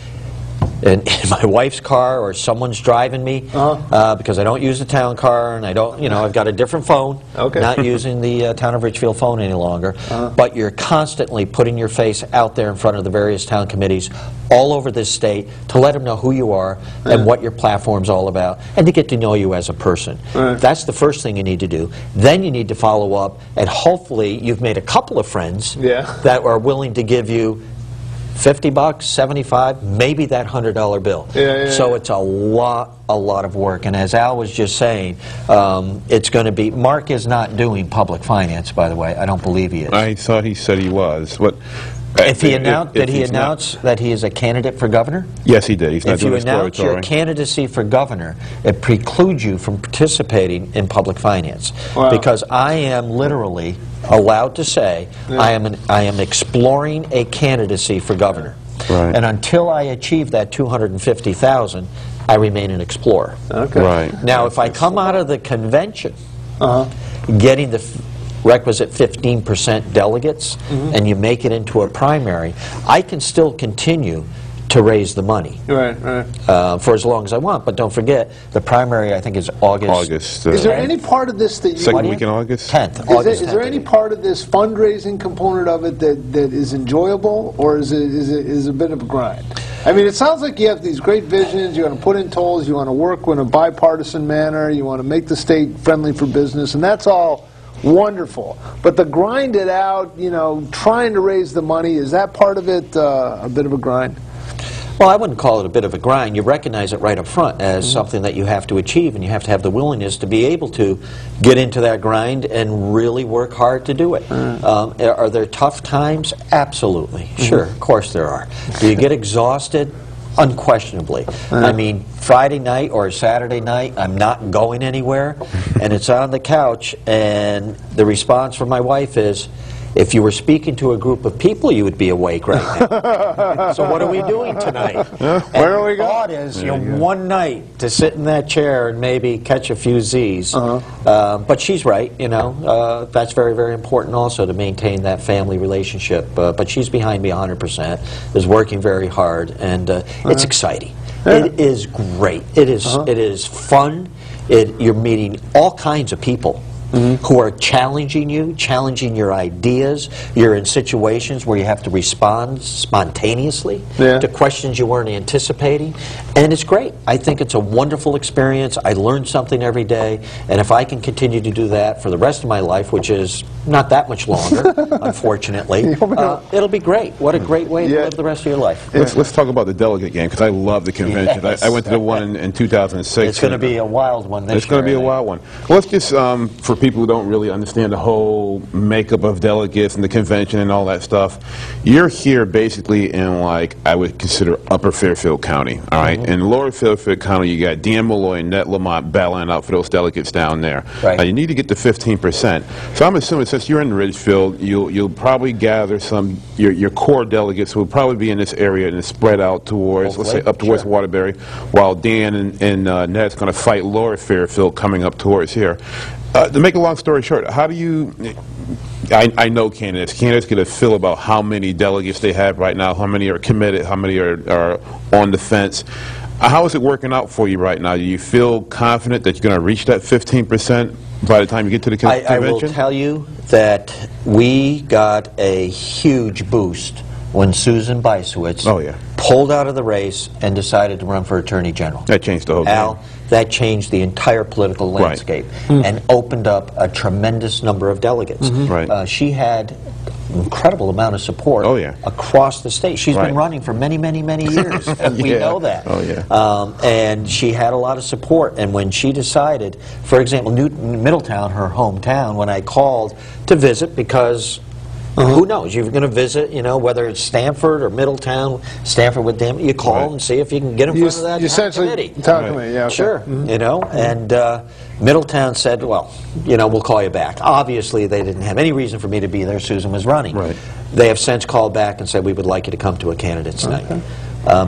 In my wife's car, or someone's driving me, because I don't use the town car, and I don't, I've got a different phone, not using the Town of Richfield phone any longer, but you're constantly putting your face out there in front of the various town committees all over this state to let them know who you are and what your platform's all about, and to get to know you as a person. That's the first thing you need to do. Then you need to follow up, and hopefully you've made a couple of friends that are willing to give you $50, 75, maybe that $100 bill. So it's a lot of work. And as Al was just saying, it's going to be. Mark is not doing public finance, by the way. I don't believe he is. I thought he said he was. What? If he announced, did he announce that he is a candidate for governor? Yes, he did. He's not doing If you announce your candidacy for governor, it precludes you from participating in public finance. Because I am literally allowed to say I am exploring a candidacy for governor. And until I achieve that $250,000, I remain an explorer. Now, if I come out of the convention getting the requisite 15% delegates, and you make it into a primary, I can still continue to raise the money for as long as I want. But don't forget, the primary, I think, is August. Is there any part of this that you... Second week in August? 10th. Is there any part of this fundraising component of it that is enjoyable, or is it a bit of a grind? I mean, it sounds like you have these great visions, you want to put in tolls, you want to work in a bipartisan manner, you want to make the state friendly for business, and that's all wonderful. But the grind it out, trying to raise the money, is that part of it a bit of a grind? Well, I wouldn't call it a bit of a grind. You recognize it right up front as something that you have to achieve, and you have to have the willingness to be able to get into that grind and really work hard to do it. Are there tough times? Absolutely. Sure, of course there are. Do you get exhausted? Unquestionably. I mean, Friday night or Saturday night, I'm not going anywhere, and it's on the couch, and the response from my wife is, if you were speaking to a group of people, you would be awake right now. So what are we doing tonight? Where are we going? The thought is, one night to sit in that chair and maybe catch a few Z's. But she's right, that's very, very important also to maintain that family relationship. But she's behind me 100%, is working very hard, and it's exciting. It is great. It is fun. You're meeting all kinds of people who are challenging you, challenging your ideas. You're in situations where you have to respond spontaneously to questions you weren't anticipating, and it's great. I think it's a wonderful experience. I learn something every day, and if I can continue to do that for the rest of my life, which is not that much longer, unfortunately, it'll be great. What a great way to live the rest of your life. Let's talk about the delegate game, because I love the convention. I went to the one in 2006. It's going to be a wild one this year. It's going to be a wild one. Well, let's just, for people who don't really understand the whole makeup of delegates and the convention and all that stuff, you're here basically in, like, I would consider Upper Fairfield County, all right? In Lower Fairfield County, you got Dan Malloy and Ned Lamont battling out for those delegates down there. Now, you need to get to 15%. So I'm assuming since you're in Ridgefield, you'll probably gather some, your core delegates will probably be in this area and spread out towards, let's say, up towards Waterbury, while Dan and Ned's going to fight Lower Fairfield coming up towards here. To make a long story short, how do you... I know candidates. Candidates get a feel about how many delegates they have right now, how many are committed, how many are on the fence. How is it working out for you right now? Do you feel confident that you're going to reach that 15% by the time you get to the convention? I will tell you that we got a huge boost when Susan Bysowitz pulled out of the race and decided to run for Attorney General. That changed the whole game. That changed the entire political landscape and opened up a tremendous number of delegates. She had incredible amount of support across the state. She's been running for many, many, many years, and we know that. And she had a lot of support, and when she decided, for example, Middletown, her hometown, when I called to visit, because who knows? You're going to visit, you know, whether it's Stamford or Middletown, Stamford with them. You call and see if you can get in front of that committee. Sure, you know, and Middletown said, well, you know, we'll call you back. Obviously, they didn't have any reason for me to be there. Susan was running. They have since called back and said, we would like you to come to a candidate's night.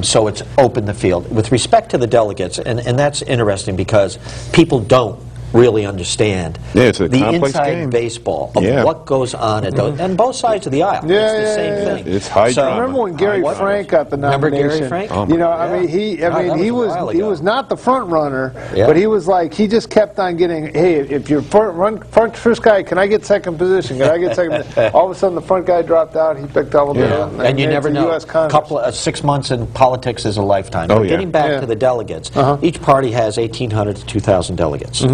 So it's opened the field. With respect to the delegates, and that's interesting because people don't really understand the inside baseball of what goes on at those, and both sides of the aisle. It's the same thing. It's high drama. Remember when Gary Frank got the nomination? Remember Gary Frank? You know, I mean, he was not the front runner, but he was like, he just kept on getting, hey, if you're first guy, can I get second position? Can I get second position? All of a sudden, the front guy dropped out. He picked up and you never know. 6 months in politics is a lifetime. But getting back to the delegates, each party has 1,800 to 2,000 delegates.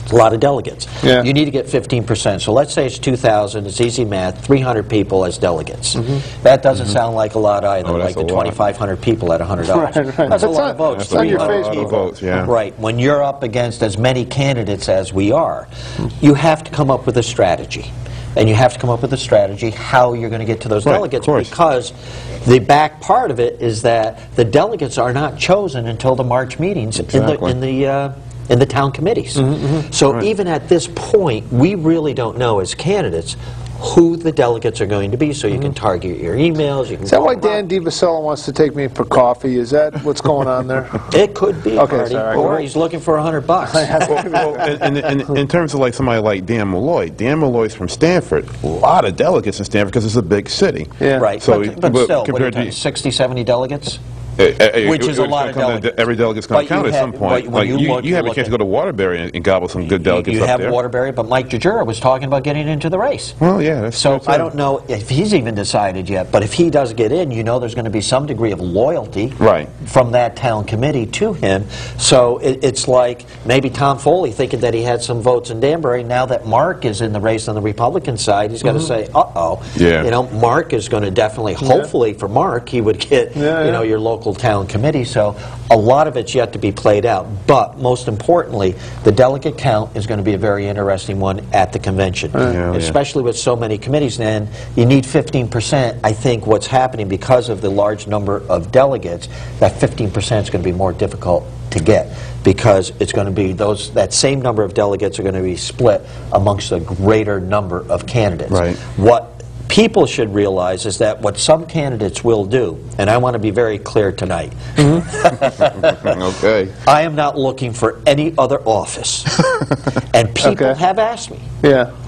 It's a lot of delegates. You need to get 15%. So let's say it's 2,000. It's easy math. 300 people as delegates. That doesn't sound like a lot either. Like the 2,500 people at $100. That's a lot of votes. It's on your Facebook votes. Right. When you're up against as many candidates as we are, you have to come up with a strategy. And you have to come up with a strategy how you're going to get to those delegates, because the back part of it is that the delegates are not chosen until the March meetings in the town committees. So even at this point, we really don't know as candidates who the delegates are going to be, so you can target your emails. You can is that why Dan DiVasella wants to take me for coffee? Is that what's going on there? It could be, or he's looking for $100. Well, in terms of like somebody like Dan Malloy's from Stanford. A lot of delegates in Stanford because it's a big city. Right, so but still, compared to 60, 70 delegates? Which is a lot of delegates. Every delegate's going to count at some point. Like you have a chance to go to Waterbury and gobble some good delegates up there. You have Waterbury, but Mike Jajura was talking about getting into the race. Well, yeah, that's so I don't know if he's even decided yet, but if he does get in, you know there's going to be some degree of loyalty from that town committee to him. So it's like maybe Tom Foley thinking that he had some votes in Danbury. Now that Mark is in the race on the Republican side, he's going to say, uh-oh. You know, Mark is going to definitely, hopefully for Mark, he would get, you know, your local town committee. So a lot of it's yet to be played out, but most importantly, the delegate count is going to be a very interesting one at the convention, especially with so many committees. And you need 15%. I think what's happening because of the large number of delegates, that 15% is going to be more difficult to get, because it's going to be that same number of delegates are going to be split amongst a greater number of candidates. What people should realize is that what some candidates will do, and I want to be very clear tonight, I am not looking for any other office. And people have asked me,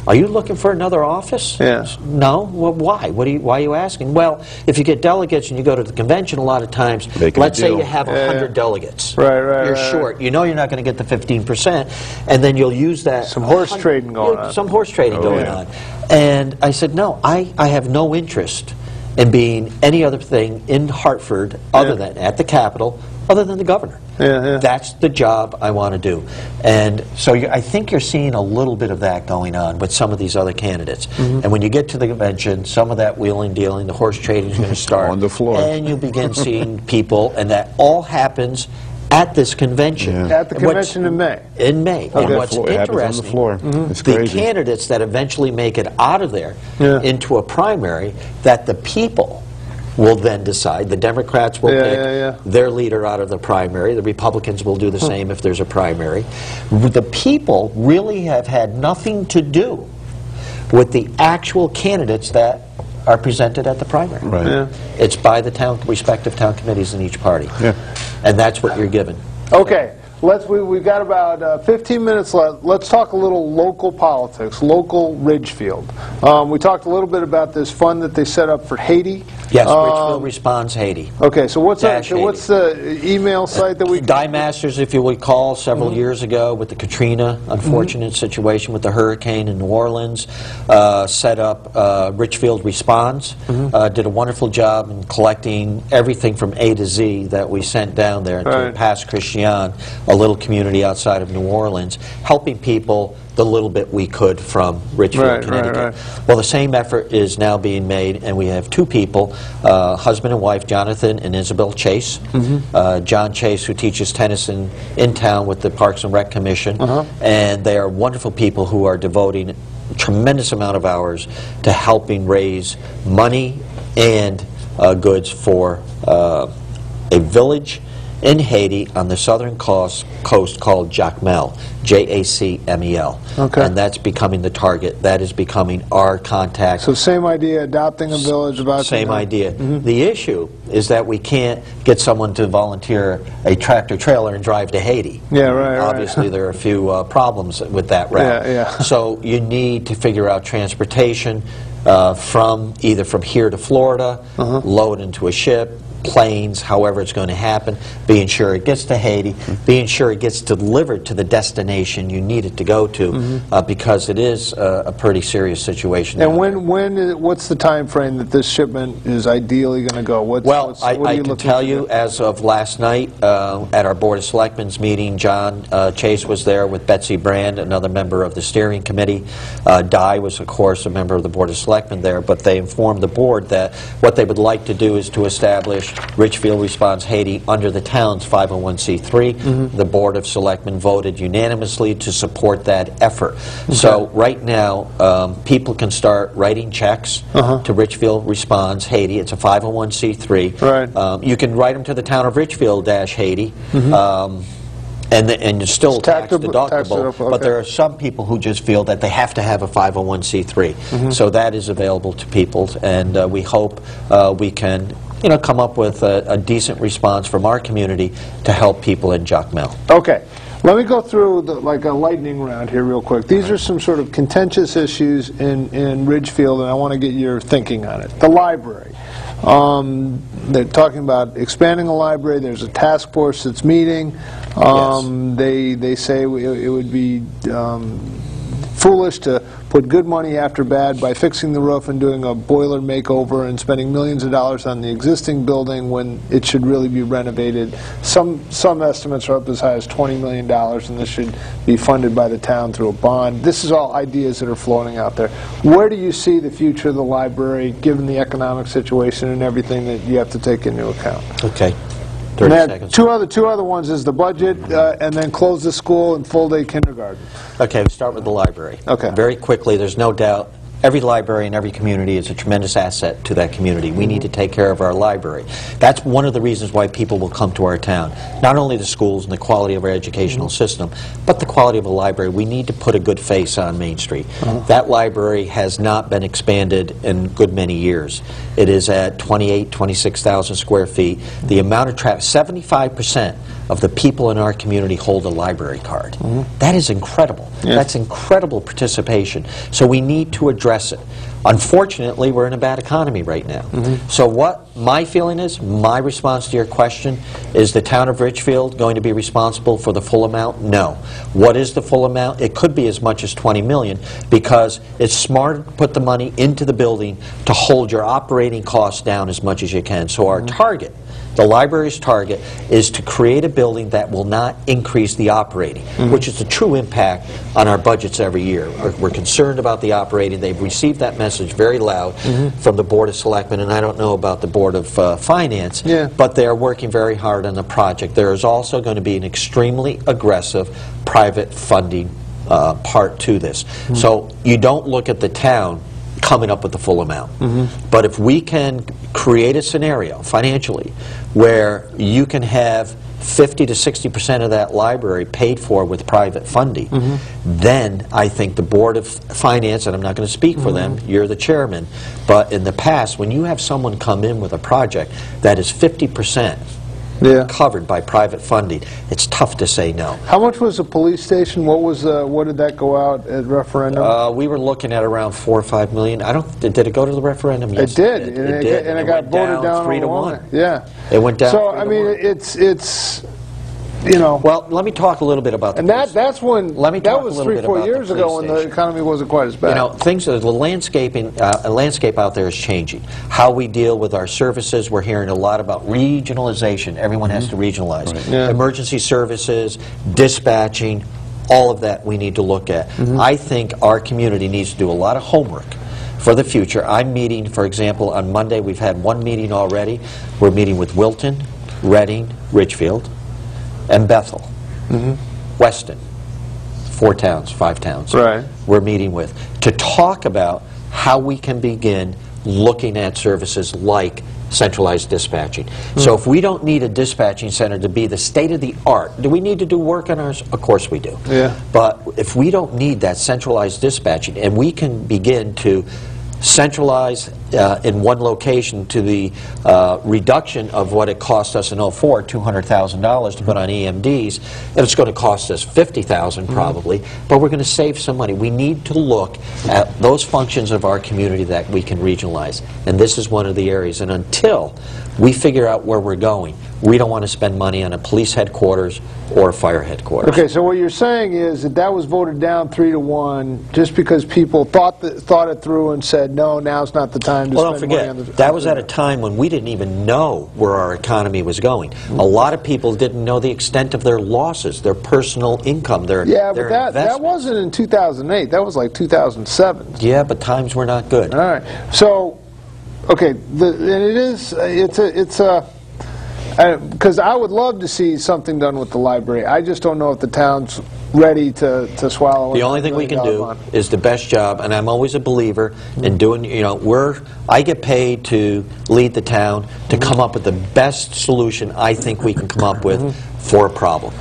are you looking for another office? No? Well, why? Why are you asking? Well, if you get delegates and you go to the convention, a lot of times, let's say you have 100 delegates. You're short. You know you're not going to get the 15%, and then you'll use that. Some horse trading going on. Some horse trading going on. And I said, no, I have no interest in being any other thing in Hartford other than at the Capitol, other than the governor. That's the job I want to do. And so I think you're seeing a little bit of that going on with some of these other candidates. And when you get to the convention, some of that wheeling, dealing, the horse trading is going to start. On the floor. And you begin seeing people, and that all happens at this convention. At the convention in May. In May. And what's interesting, the candidates that eventually make it out of there into a primary, that the people will then decide. The Democrats will pick their leader out of the primary. The Republicans will do the same if there's a primary. The people really have had nothing to do with the actual candidates that are presented at the primary. It's by the respective town committees in each party. And that's what you're given. Okay. We've got about 15 minutes left. Let's talk a little local politics, local Ridgefield. We talked a little bit about this fund that they set up for Haiti. Yes, Ridgefield Responds Haiti. Okay, so what's the email site that we... Die Masters, if you would call, several years ago with the Katrina unfortunate situation with the hurricane in New Orleans, set up Ridgefield Responds, did a wonderful job in collecting everything from A to Z that we sent down there to Pass Christian, a little community outside of New Orleans, helping people the little bit we could from Richfield, Connecticut. Well, the same effort is now being made, and we have two people, husband and wife, Jonathan and Isabel Chase. John Chase, who teaches tennis in town with the Parks and Rec Commission, and they are wonderful people who are devoting a tremendous amount of hours to helping raise money and goods for a village in Haiti on the southern coast called Jacmel, J-A-C-M-E-L. And that's becoming the target. That is becoming our contact. So same idea, adopting a village about same idea. The issue is that we can't get someone to volunteer a tractor trailer and drive to Haiti. Obviously there are a few problems with that route. So you need to figure out transportation either from here to Florida, load into a ship, planes, however it's going to happen, being sure it gets to Haiti, being sure it gets delivered to the destination you need it to go to, because it is a pretty serious situation. And what's the time frame that this shipment is ideally going to go? I can tell you, as of last night, at our Board of Selectmen's meeting, John Chase was there with Betsy Brand, another member of the steering committee. Di was, of course, a member of the Board of Selectmen there, but they informed the board that what they would like to do is to establish Richfield Responds Haiti under the town's 501c3. The Board of Selectmen voted unanimously to support that effort. So right now, people can start writing checks to Richfield Responds Haiti. It's a 501c3. You can write them to the town of Richfield-Haiti. And it's still tax deductible, but there are some people who just feel that they have to have a 501c3. So that is available to people, and we hope we can come up with a decent response from our community to help people in Jacmel. Okay. Let me go through like a lightning round here real quick. These are some sort of contentious issues in Ridgefield, and I want to get your thinking on it. The library. They're talking about expanding the library. There's a task force that's meeting. They say it would be foolish to put good money after bad by fixing the roof and doing a boiler makeover and spending millions of dollars on the existing building when it should really be renovated. Some estimates are up as high as $20 million, and this should be funded by the town through a bond. This is all ideas that are floating out there. Where do you see the future of the library, given the economic situation and everything that you have to take into account? Okay. 30 seconds. Two other ones is the budget, and then close the school and full-day kindergarten. Okay, we'll start with the library. Okay. Very quickly, there's no doubt every library in every community is a tremendous asset to that community. We need to take care of our library. That's one of the reasons why people will come to our town. Not only the schools and the quality of our educational system, but the quality of a library. We need to put a good face on Main Street. That library has not been expanded in a good many years. It is at 26,000 square feet. The amount of traffic, 75% of the people in our community hold a library card. That is incredible. That's incredible participation. So we need to address it. Unfortunately, we're in a bad economy right now. So what my feeling is, my response to your question, is the town of Richfield going to be responsible for the full amount? No. What is the full amount? It could be as much as $20 million, because it's smart to put the money into the building to hold your operating costs down as much as you can. So our target, the library's target, is to create a building that will not increase the operating, which is the true impact on our budgets every year. We're concerned about the operating. They've received that message very loud from the Board of Selectmen, and I don't know about the Board of Finance, but they're working very hard on the project. There is also going to be an extremely aggressive private funding part to this. So you don't look at the town coming up with the full amount. But if we can create a scenario financially where you can have 50 to 60% of that library paid for with private funding, then I think the Board of Finance, and I'm not going to speak for them, you're the chairman, but in the past, when you have someone come in with a project that is 50% covered by private funding, it's tough to say no. How much was the police station? What did that go out at referendum? We were looking at around $4 or $5 million. Did it go to the referendum? Yes, it did. It did. And it got voted down 3 to 1. Yeah. It went down. So I mean, it's you know. Well, let me talk a little bit about and that's when that was 3-4 years ago when the economy wasn't quite as bad. You know, the landscape out there is changing. How we deal with our services, we're hearing a lot about regionalization. Everyone has to regionalize. Emergency services, dispatching, all of that we need to look at. I think our community needs to do a lot of homework for the future. I'm meeting, for example, on Monday. We've had one meeting already. We're meeting with Wilton, Reading, Ridgefield, and Bethel, Weston. 4 towns, 5 towns. Right. We're meeting with to talk about how we can begin looking at services like centralized dispatching. So if we don't need a dispatching center to be the state of the art, do we need to do work on ours? Of course we do. Yeah. But if we don't need that centralized dispatching, and we can begin to centralize in one location to the reduction of what it cost us in '04, $200,000 to put on EMDs, and it's going to cost us $50,000 probably, but we're going to save some money. We need to look at those functions of our community that we can regionalize, and this is one of the areas. And until we figure out where we're going, we don't want to spend money on a police headquarters or a fire headquarters. Okay, so what you're saying is that that was voted down 3-1 just because people thought it through and said, no, now's not the time to Well, don't spend money forget, on the... that was at a time when we didn't even know where our economy was going. A lot of people didn't know the extent of their losses, their personal income, their Yeah, their but that investments. wasn't in 2008. That was like 2007. Yeah, but times were not good. All right. So, okay, because I would love to see something done with the library. I just don't know if the town's ready to swallow. The only thing we can do is the best job, and I'm always a believer in doing, I get paid to lead the town to come up with the best solution I think we can come up with for a problem.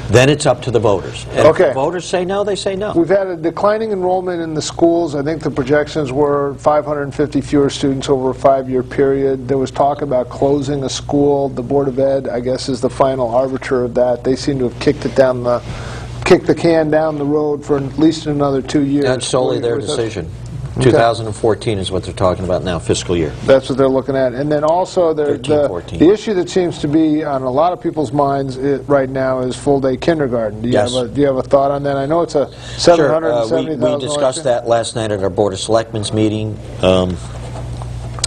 Then it's up to the voters. And if the voters say no, they say no. We've had a declining enrollment in the schools. I think the projections were 550 fewer students over a 5-year period. There was talk about closing a school. The Board of Ed, I guess, is the final arbiter of that. They seem to have kicked the can down the road for at least another 2 years. That's solely their decision. 2014 is what they're talking about now, fiscal year. That's what they're looking at. And then also the issue that seems to be on a lot of people's minds right now is full-day kindergarten. Do you have a thought on that? I know it's a $770,000. We discussed that last night at our Board of Selectmen's meeting.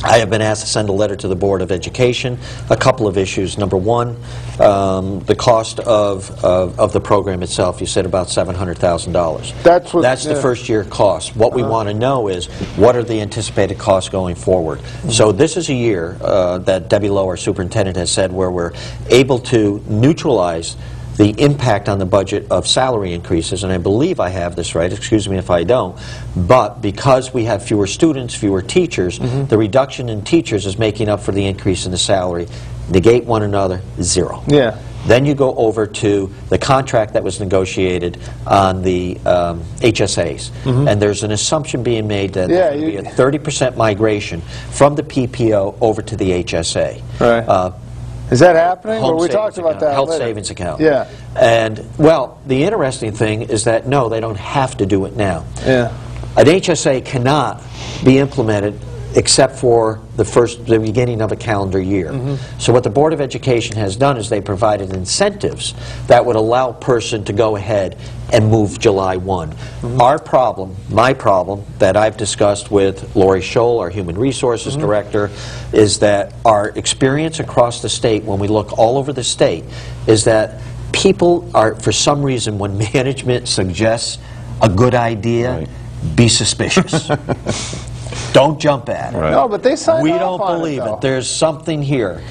I have been asked to send a letter to the Board of Education. A couple of issues. Number one, the cost of the program itself. You said about $700,000. That's the first year cost. What we want to know is what are the anticipated costs going forward. So this is a year that Debbie Lowe, our superintendent, has said where we're able to neutralize the impact on the budget of salary increases, and I believe I have this right, excuse me if I don't, but because we have fewer students, fewer teachers, the reduction in teachers is making up for the increase in the salary. Negate one another, zero. Yeah. Then you go over to the contract that was negotiated on the HSAs, and there's an assumption being made that there's going to be a 30% migration from the PPO over to the HSA. Right. Is that happening? Well, we talked about that Health later. savings account. Yeah. And, well, the interesting thing is that, no, they don't have to do it now. Yeah. An HSA cannot be implemented except for the beginning of a calendar year. So what the Board of Education has done is they provided incentives that would allow a person to go ahead and move July 1. Our problem, my problem, that I've discussed with Lori Scholl, our Human Resources Director, is that our experience across the state, when we look all over the state, is that people are, for some reason, when management suggests a good idea, be suspicious. Don't jump at it. Right. No, but they signed We off don't on believe it. it. There's something here.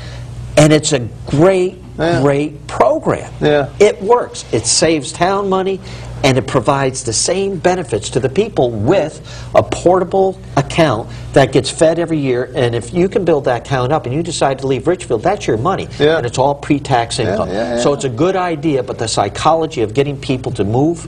And it's a great, great program. Yeah. It works. It saves town money, and it provides the same benefits to the people with a portable account that gets fed every year. And if you can build that account up and you decide to leave Richfield, that's your money. Yeah. And it's all pre-tax income. So it's a good idea, but the psychology of getting people to move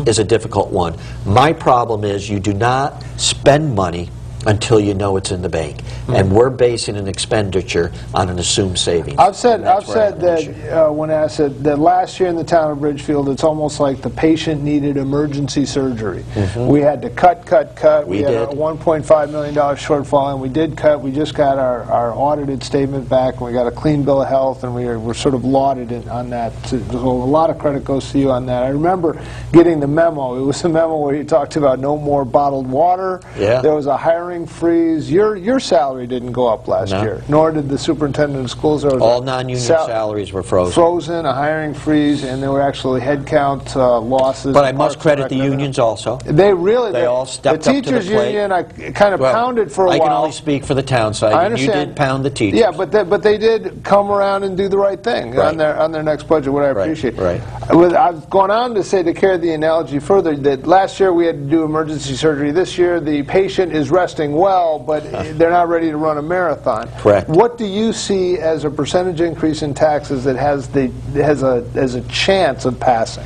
is a difficult one. My problem is you do not spend money until you know it's in the bank. And we're basing an expenditure on an assumed savings. I've said that when I said that last year in the town of Ridgefield, it's almost like the patient needed emergency surgery. We had to cut. We had a $1.5 million shortfall, and we did cut. We just got our audited statement back, and we got a clean bill of health, and we're sort of lauded on that. So a lot of credit goes to you on that. I remember getting the memo. It was a memo where you talked about no more bottled water. Yeah. There was a hiring hiring freeze. Your salary didn't go up last year, nor did the superintendent of schools. All non-union salaries were frozen. Frozen, a hiring freeze, and there were actually headcount losses. But I must credit the unions also. They really, they all stepped up to the plate. The teachers union, I kind of pounded for a while. I can only speak for the town side. I understand. You did pound the teachers. Yeah, but they did come around and do the right thing on their next budget, what I appreciate. Right. I've gone on to say, to carry the analogy further, that last year we had to do emergency surgery. This year the patient is resting well, but they're not ready to run a marathon. Correct. What do you see as a percentage increase in taxes that has a chance of passing?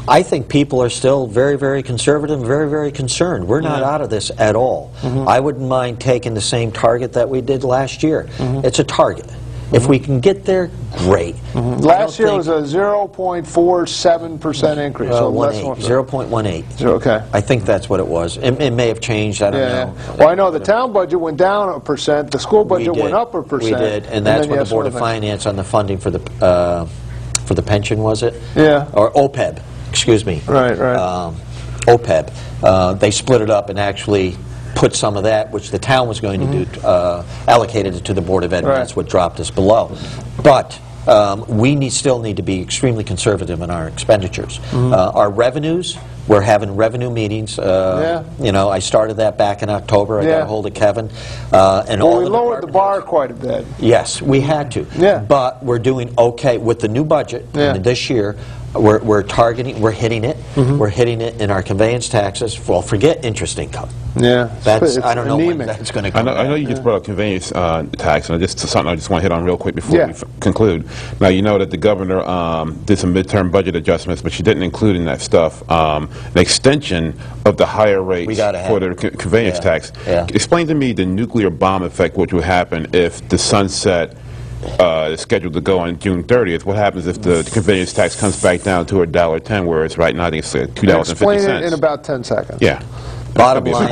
I think people are still very, very conservative and very, very concerned. We're not out of this at all. I wouldn't mind taking the same target that we did last year. It's a target. If we can get there, great. Last year was a 0.47% increase. So 0.18. Okay. I think that's what it was. It may have changed. I don't know. Well, I know the town budget went down 1%. The school budget went up 1%. We did, and that's when the Board of Finance on the funding for the pension, was it? Yeah. Or OPEB. Excuse me. Right. OPEB. They split it up and actually put some of that, which the town was going to do, allocated it to the Board of Ed, and that's what dropped us below. But we still need to be extremely conservative in our expenditures. Our revenues, we're having revenue meetings. You know, I started that back in October. I got a hold of Kevin. And we lowered the bar quite a bit. Yes, we had to. But we're doing okay with the new budget this year. We're targeting, we're hitting it. We're hitting it in our conveyance taxes. Well, forget interest income. That's, I don't know when that's going to come. I know you just brought up conveyance tax, and something I just want to hit on real quick before we conclude. Now, you know that the governor did some midterm budget adjustments, but she didn't include in that stuff an extension of the higher rates for the conveyance tax. Explain to me the nuclear bomb effect, which would happen if the sunset is scheduled to go on June 30th. What happens if the conveyance tax comes back down to $1.10, where it's right now, I think it's $2.50? Explain it in about 10 seconds. Bottom line,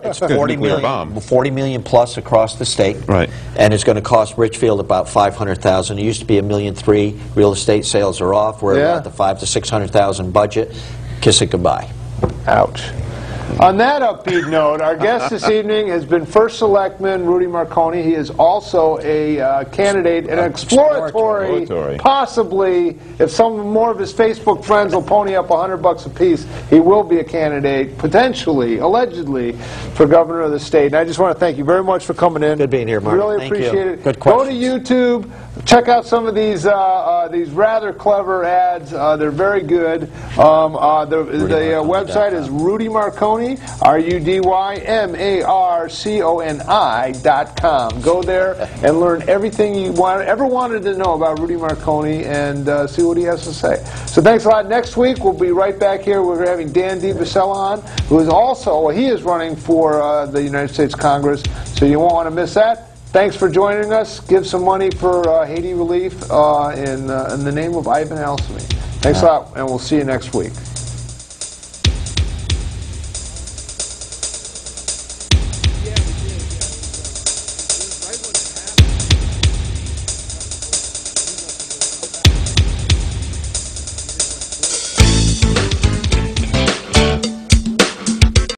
it's 40 million plus across the state, and it's going to cost Richfield about $500,000. It used to be $1.3 million. Real estate sales are off. We're at the $500,000 to $600,000 budget. Kiss it goodbye. Ouch. On that upbeat note, our guest this evening has been First Selectman Rudy Marconi. He is also a candidate, an exploratory, possibly, if some more of his Facebook friends will pony up $100 apiece, he will be a candidate, potentially, allegedly, for governor of the state. And I just want to thank you very much for coming in. Good being here, Mark. Really appreciate it. Good questions. Go to YouTube. Check out some of these rather clever ads. They're very good. The website is Rudy Marconi, RUDYMARCONI.com. Go there and learn everything you ever wanted to know about Rudy Marconi and see what he has to say. So thanks a lot. Next week we'll be right back here. We're having Dan DiBasella on, who is also, he is running for the United States Congress, so you won't want to miss that. Thanks for joining us. Give some money for Haiti relief in the name of Ivan Alsamy. Thanks a lot, and we'll see you next week.